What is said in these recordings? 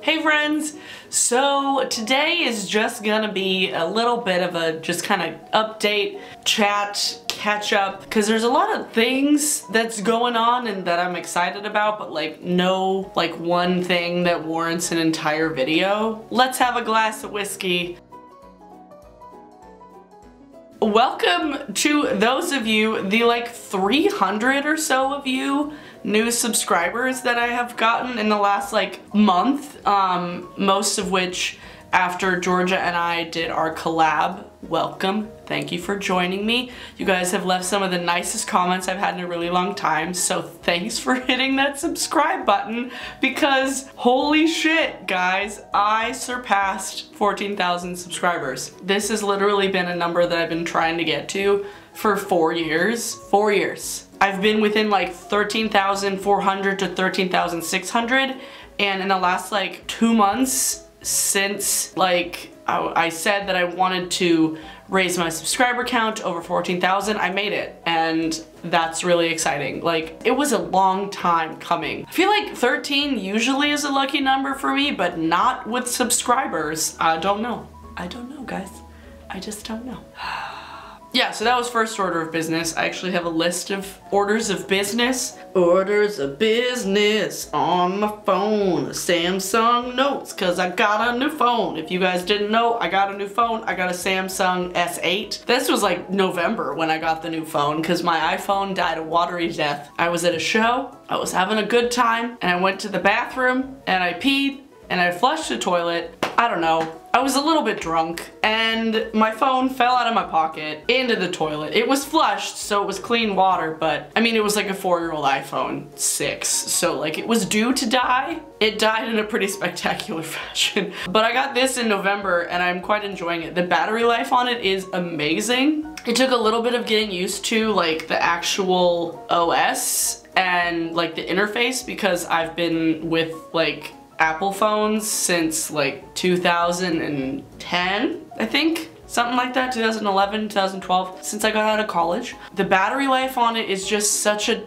Hey friends! So today is just gonna be a little bit of a just kind of update, chat, catch up, because there's a lot of things that's going on and that I'm excited about, but like no like one thing that warrants an entire video. Let's have a glass of whiskey. Welcome to those of you, the like 300 or so of you new subscribers that I have gotten in the last like month, most of which after Georgia and I did our collab. Welcome. Thank you for joining me. You guys have left some of the nicest comments I've had in a really long time, so thanks for hitting that subscribe button because holy shit, guys, I surpassed 14,000 subscribers. This has literally been a number that I've been trying to get to for 4 years. 4 years. I've been within like 13,400 to 13,600, and in the last like 2 months since like I said that I wanted to raise my subscriber count to over 14,000, I made it, and that's really exciting. Like, it was a long time coming. I feel like 13 usually is a lucky number for me, but not with subscribers. I don't know. I don't know, guys. I just don't know. Yeah, so that was first order of business. I actually have a list of orders of business. Orders of business on my phone. Samsung Notes, cause I got a new phone. If you guys didn't know, I got a new phone. I got a Samsung S8. This was like November when I got the new phone, cause my iPhone died a watery death. I was at a show, I was having a good time, and I went to the bathroom, and I peed, and I flushed the toilet. I don't know. I was a little bit drunk and my phone fell out of my pocket into the toilet. It was flushed, so it was clean water, but I mean, it was like a 4-year-old iPhone 6, so like it was due to die. It died in a pretty spectacular fashion. But I got this in November and I'm quite enjoying it. The battery life on it is amazing. It took a little bit of getting used to like the actual OS and like the interface because I've been with like Apple phones since like 2010, I think. Something like that, 2011, 2012, since I got out of college. The battery life on it is just such a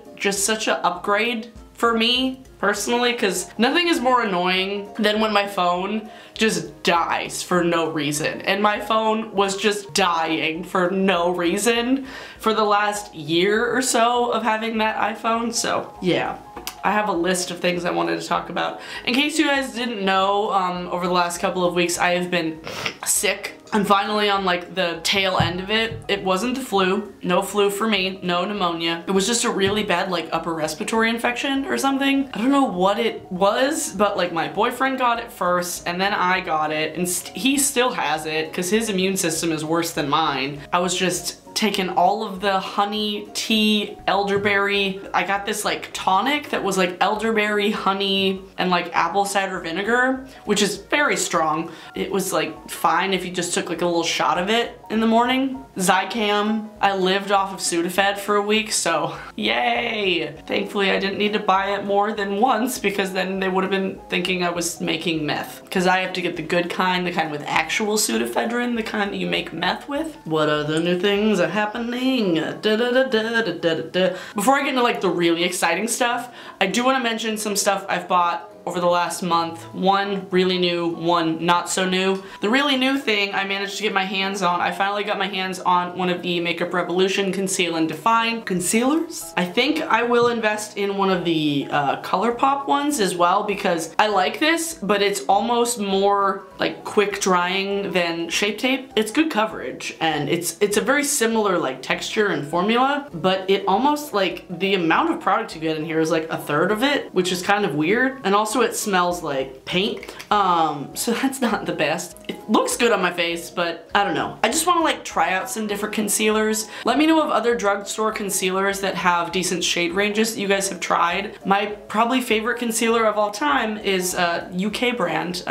upgrade for me personally, because nothing is more annoying than when my phone just dies for no reason. And my phone was just dying for no reason for the last year or so of having that iPhone, so yeah. I have a list of things I wanted to talk about. In case you guys didn't know, over the last couple of weeks I have been sick. I'm finally on like the tail end of it. It wasn't the flu. No flu for me. No pneumonia. It was just a really bad like upper respiratory infection or something. I don't know what it was, but like my boyfriend got it first and then I got it, and he still has it because his immune system is worse than mine. I was just taken all of the honey, tea, elderberry. I got this like tonic that was like elderberry, honey, and like apple cider vinegar, which is very strong. It was like fine if you just took like a little shot of it in the morning. Zicam. I lived off of Sudafed for a week, so yay! Thankfully I didn't need to buy it more than once because then they would have been thinking I was making meth. Because I have to get the good kind, the kind with actual pseudoephedrine, the kind that you make meth with. What other new things are happening? Before I get into like the really exciting stuff, I do want to mention some stuff I've bought over the last month. One really new, one not so new. The really new thing I managed to get my hands on, I finally got my hands on one of the Makeup Revolution Conceal and Define concealers. I think I will invest in one of the ColourPop ones as well because I like this, but it's almost more like quick drying than Shape Tape. It's good coverage and it's a very similar like texture and formula, but it almost like the amount of product you get in here is like a third of it, which is kind of weird. And also it smells like paint, so that's not the best. It looks good on my face, but I don't know. I just want to like try out some different concealers. Let me know of other drugstore concealers that have decent shade ranges that you guys have tried. My probably favorite concealer of all time is a UK brand,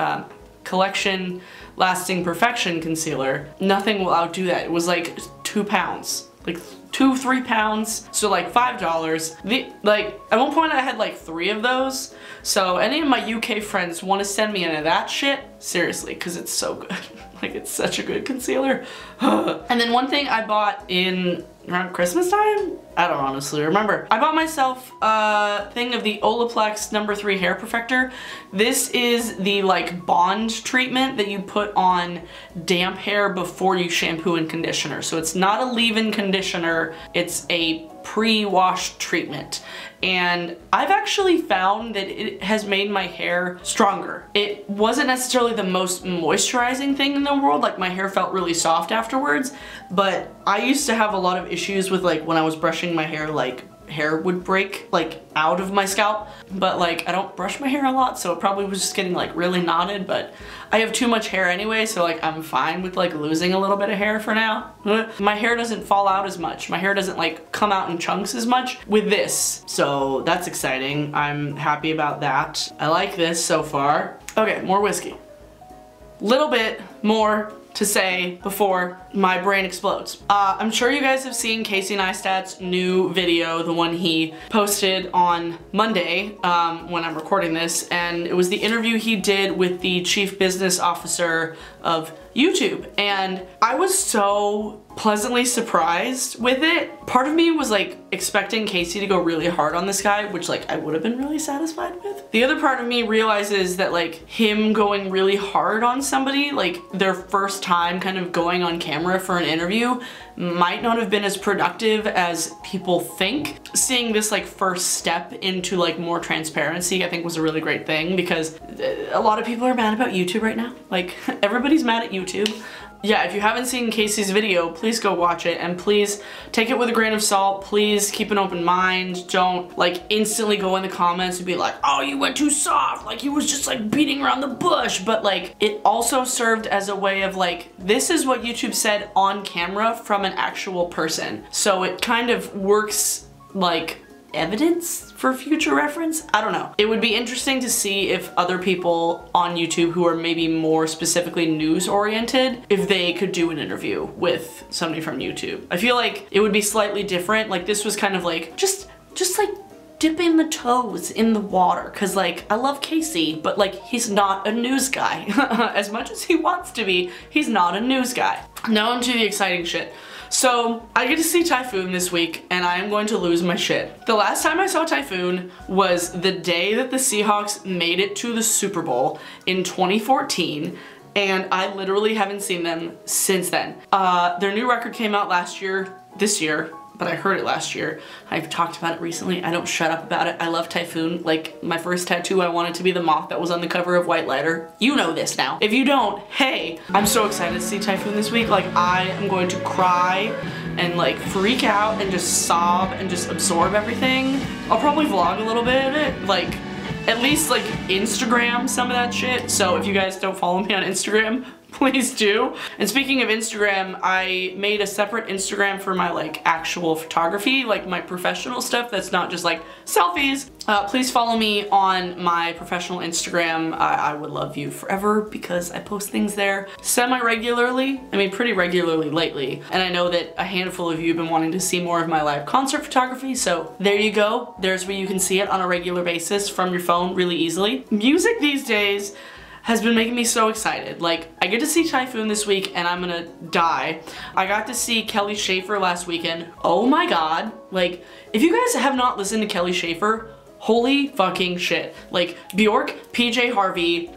Collection Lasting Perfection Concealer. Nothing will outdo that. It was like £2. Like £2-3, so like $5. Like at one point I had like 3 of those, so any of my UK friends want to send me any of that shit, seriously, because it's so good. Like it's such a good concealer. And then one thing I bought in around Christmas time, I don't honestly remember. I bought myself a thing of the Olaplex No. 3 Hair Perfector. This is the like bond treatment that you put on damp hair before you shampoo and conditioner. So it's not a leave-in conditioner, it's a pre-wash treatment. And I've actually found that it has made my hair stronger. It wasn't necessarily the most moisturizing thing in the world, like my hair felt really soft afterwards, but I used to have a lot of issues with like when I was brushing my hair, like hair would break like out of my scalp, but like I don't brush my hair a lot, so it probably was just getting like really knotted, but I have too much hair anyway, so like I'm fine with like losing a little bit of hair for now. My hair doesn't fall out as much. My hair doesn't like come out in chunks as much with this, so that's exciting. I'm happy about that. I like this so far. Okay, more whiskey. Little bit more to say before my brain explodes. I'm sure you guys have seen Casey Neistat's new video, the one he posted on Monday when I'm recording this, and it was the interview he did with the Chief Business Officer of YouTube, and I was so pleasantly surprised with it. Part of me was like expecting Casey to go really hard on this guy, which like I would have been really satisfied with. The other part of me realizes that like him going really hard on somebody, like their first time kind of going on camera for an interview, might not have been as productive as people think. Seeing this like first step into like more transparency I think was a really great thing, because a lot of people are mad about YouTube right now. Like everybody's mad at YouTube. Yeah, if you haven't seen Casey's video, please go watch it, and please take it with a grain of salt. Please keep an open mind. Don't like instantly go in the comments and be like, oh, you went too soft, like he was just like beating around the bush. But like it also served as a way of like, this is what YouTube said on camera from an actual person. So it kind of works like evidence for future reference? I don't know. It would be interesting to see if other people on YouTube who are maybe more specifically news oriented, if they could do an interview with somebody from YouTube. I feel like it would be slightly different. Like this was kind of like, just like dipping the toes in the water, cause like I love Casey, but like he's not a news guy. As much as he wants to be, he's not a news guy. Now onto the exciting shit. So I get to see Typhoon this week, and I am going to lose my shit. The last time I saw Typhoon was the day that the Seahawks made it to the Super Bowl in 2014, and I literally haven't seen them since then. Their new record came out this year, but I heard it last year. I've talked about it recently. I don't shut up about it. I love Typhoon. Like my first tattoo, I wanted to be the moth that was on the cover of White Lighter. You know this now. If you don't, hey, I'm so excited to see Typhoon this week. Like I am going to cry and like freak out and just sob and just absorb everything. I'll probably vlog a little bit of it, like at least like Instagram some of that shit. So if you guys don't follow me on Instagram, please do. And speaking of Instagram, I made a separate Instagram for my like actual photography, like my professional stuff that's not just like selfies. Please follow me on my professional Instagram. I would love you forever because I post things there semi-regularly. I mean pretty regularly lately. And I know that a handful of you have been wanting to see more of my live concert photography, so there you go. There's where you can see it on a regular basis from your phone really easily. Music these days has been making me so excited. Like, I get to see Typhoon this week and I'm gonna die. I got to see Kelly Schaefer last weekend. Oh my god. Like, if you guys have not listened to Kelly Schaefer, holy fucking shit. Like, Bjork, PJ Harvey,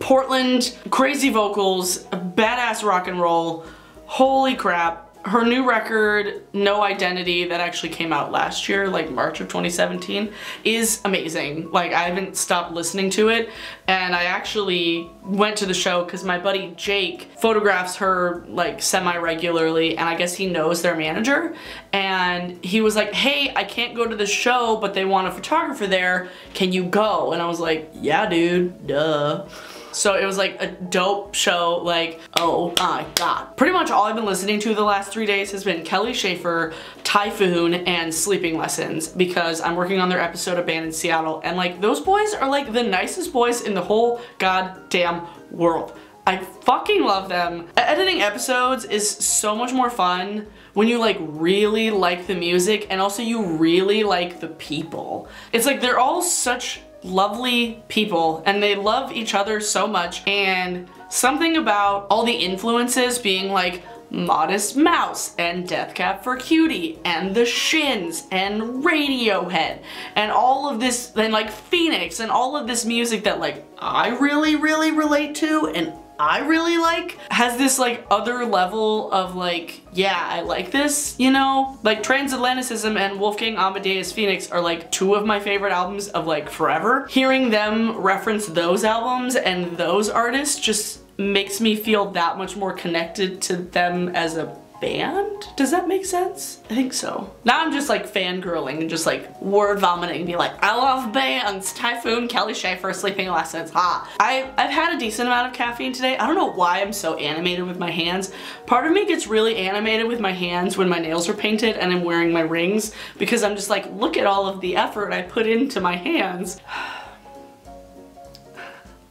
Portland, crazy vocals, badass rock and roll. Holy crap. Her new record, No Identity, that actually came out last year, like March of 2017, is amazing. Like, I haven't stopped listening to it, and I actually went to the show because my buddy Jake photographs her like semi-regularly, and I guess he knows their manager, and he was like, hey, I can't go to the show, but they want a photographer there, can you go? And I was like, yeah dude, duh. So it was like a dope show, like, oh my god. Pretty much all I've been listening to the last 3 days has been Kelly Schaefer, Typhoon, and Sleeping Lessons, because I'm working on their episode of Band in Seattle, and like those boys are like the nicest boys in the whole goddamn world. I fucking love them. Editing episodes is so much more fun when you like really like the music and also you really like the people. It's like they're all such lovely people and they love each other so much, and something about all the influences being like Modest Mouse and Death Cab for Cutie and The Shins and Radiohead and all of this, and like Phoenix and all of this music that like I really relate to and I really like, has this like other level of like, yeah, I like this, you know? Like Transatlanticism and Wolfgang Amadeus Phoenix are like two of my favorite albums of like forever. Hearing them reference those albums and those artists just makes me feel that much more connected to them as a band? Does that make sense? I think so. Now I'm just like fangirling and just like word vomiting and be like, I love bands. Typhoon, Kelly Schaefer, Sleeping Lessons, ha. I've had a decent amount of caffeine today. I don't know why I'm so animated with my hands. Part of me gets really animated with my hands when my nails are painted and I'm wearing my rings because I'm just like, look at all of the effort I put into my hands.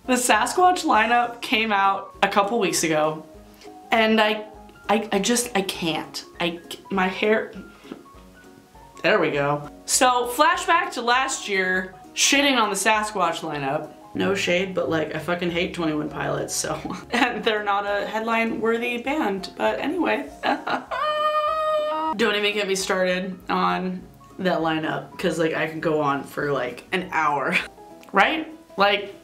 The Sasquatch lineup came out a couple weeks ago and I can't. My hair, there we go. So flashback to last year, shitting on the Sasquatch lineup. No shade, but like I fucking hate 21 Pilots, so. And they're not a headline worthy band, but anyway. Don't even get me started on that lineup, because like I could go on for like an hour, right? Like,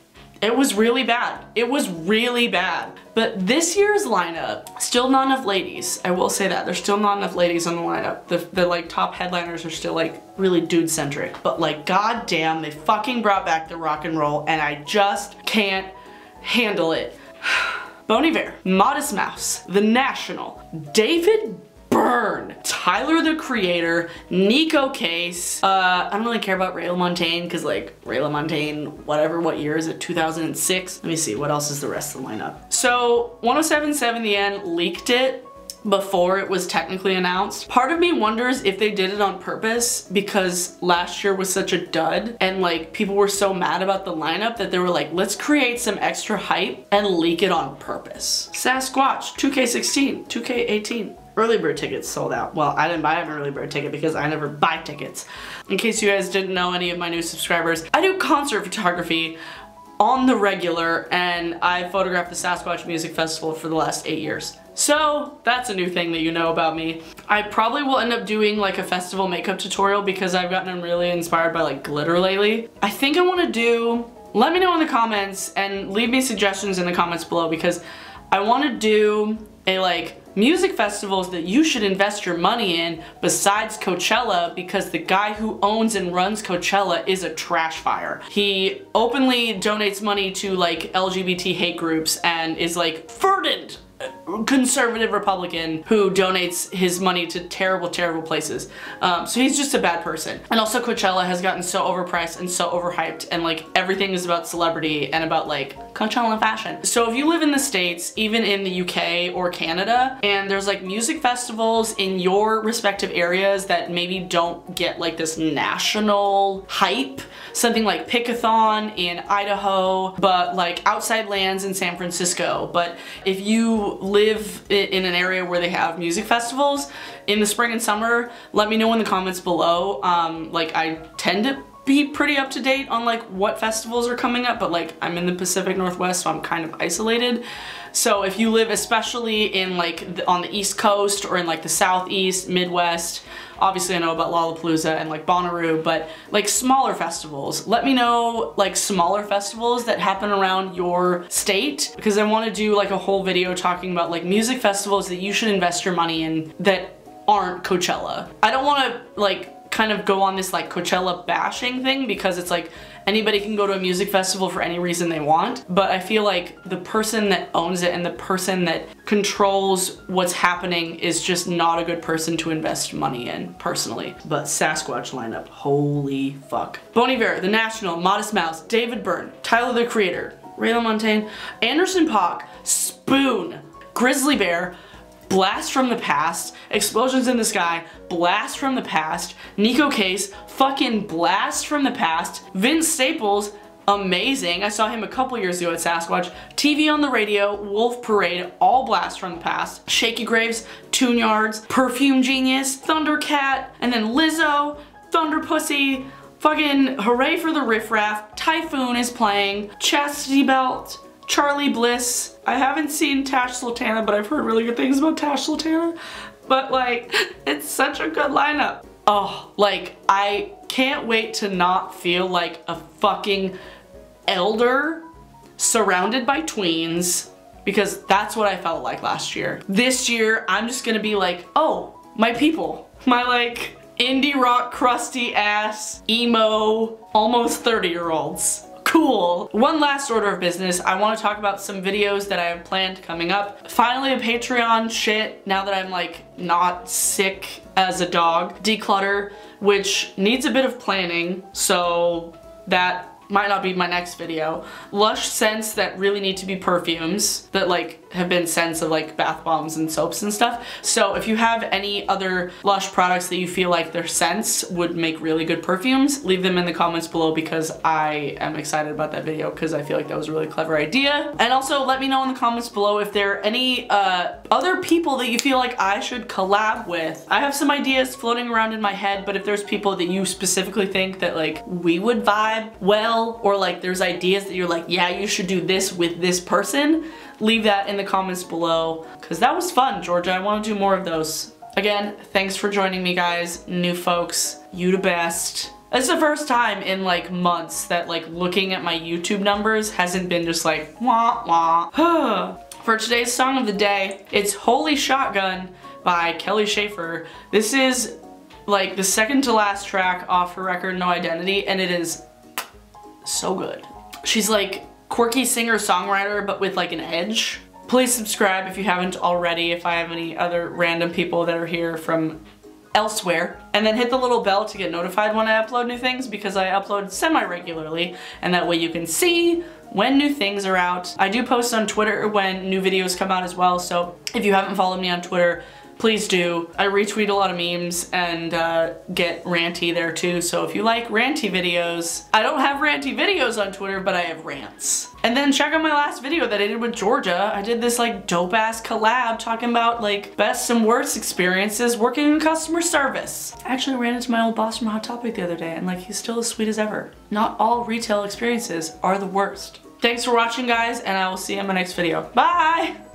it was really bad. It was really bad. But this year's lineup, still not enough ladies. I will say that. There's still not enough ladies on the lineup. The like top headliners are still like really dude centric. But like goddamn, they fucking brought back the rock and roll and I just can't handle it. Bon Iver, Modest Mouse, The National, David Byrne, Tyler the Creator, Nico Case. I don't really care about Ray LaMontagne because like Ray LaMontagne, whatever, what year is it? 2006? Let me see, what else is the rest of the lineup? So 107.7 The End leaked it before it was technically announced. Part of me wonders if they did it on purpose because last year was such a dud and like people were so mad about the lineup that they were like, let's create some extra hype and leak it on purpose. Sasquatch, 2K16, 2K18. Early bird tickets sold out. Well, I didn't buy an early bird ticket because I never buy tickets. In case you guys didn't know, any of my new subscribers, I do concert photography on the regular and I photographed the Sasquatch Music Festival for the last 8 years. So that's a new thing that you know about me. I probably will end up doing like a festival makeup tutorial because I've gotten really inspired by like glitter lately. I think I want to do, let me know in the comments and leave me suggestions in the comments below because I want to do a like music festivals that you should invest your money in besides Coachella because the guy who owns and runs Coachella is a trash fire. He openly donates money to like LGBT hate groups and is like fervent conservative Republican who donates his money to terrible places. So he's just a bad person. And also Coachella has gotten so overpriced and so overhyped and like everything is about celebrity and about like Coachella fashion. So if you live in the States, even in the UK or Canada, and there's like music festivals in your respective areas that maybe don't get like this national hype, something like Pickathon in Idaho, but like Outside Lands in San Francisco. But if you live in an area where they have music festivals in the spring and summer, let me know in the comments below. Like I tend to be pretty up to date on like what festivals are coming up, but like I'm in the Pacific Northwest, so I'm kind of isolated. So if you live especially in like on the East Coast or in like the Southeast, Midwest, obviously I know about Lollapalooza and like Bonnaroo, but like smaller festivals, let me know like smaller festivals that happen around your state because I want to do like a whole video talking about like music festivals that you should invest your money in that aren't Coachella. I don't want to like kind of go on this like Coachella bashing thing because it's like anybody can go to a music festival for any reason they want, but I feel like the person that owns it and the person that controls what's happening is just not a good person to invest money in, personally. But Sasquatch lineup, holy fuck. Bon Iver, The National, Modest Mouse, David Byrne, Tyler the Creator, Ray LaMontagne, Anderson .Paak, Spoon, Grizzly Bear, Blast from the Past, Explosions in the Sky, Blast from the Past, Nico Case, fucking Blast from the Past, Vince Staples, amazing. I saw him a couple years ago at Sasquatch, TV on the Radio, Wolf Parade, all Blast from the Past, Shaky Graves, Tune Yards, Perfume Genius, Thundercat, and then Lizzo, Thunder Pussy, fucking Hooray for the Riff Raff, Typhoon is playing, Chastity Belt, Charlie Bliss. I haven't seen Tash Sultana, but I've heard really good things about Tash Sultana. But like, it's such a good lineup. Oh, like, I can't wait to not feel like a fucking elder surrounded by tweens, because that's what I felt like last year. This year, I'm just gonna be like, oh, my people. My like, indie rock crusty ass, emo, almost 30-year-olds. Cool. One last order of business. I want to talk about some videos that I have planned coming up. Finally a Patreon shit, now that I'm like not sick as a dog. Declutter, which needs a bit of planning, so that might not be my next video. Lush scents that really need to be perfumes that like have been scents of like bath bombs and soaps and stuff. So if you have any other Lush products that you feel like their scents would make really good perfumes, leave them in the comments below, because I am excited about that video because I feel like that was a really clever idea. And also let me know in the comments below if there are any other people that you feel like I should collab with. I have some ideas floating around in my head, but if there's people that you specifically think that like we would vibe well, or like there's ideas that you're like, yeah, you should do this with this person, leave that in the comments below, because that was fun, Georgia. I want to do more of those. Again, thanks for joining me, guys. New folks, you the best. It's the first time in like months that like looking at my YouTube numbers hasn't been just like wah wah. For today's song of the day, it's Holy Shotgun by Kelly Schaefer. This is like the second to last track off her record No Identity, and it is so good. She's like quirky singer-songwriter, but with like an edge. Please subscribe if you haven't already, if I have any other random people that are here from elsewhere. And then hit the little bell to get notified when I upload new things, because I upload semi-regularly, and that way you can see when new things are out. I do post on Twitter when new videos come out as well, so if you haven't followed me on Twitter, please do. I retweet a lot of memes and get ranty there too, so if you like ranty videos, I don't have ranty videos on Twitter, but I have rants. And then check out my last video that I did with Georgia. I did this like dope ass collab talking about like best and worst experiences working in customer service. I actually ran into my old boss from Hot Topic the other day, and like he's still as sweet as ever. Not all retail experiences are the worst. Thanks for watching, guys, and I will see you in my next video. Bye!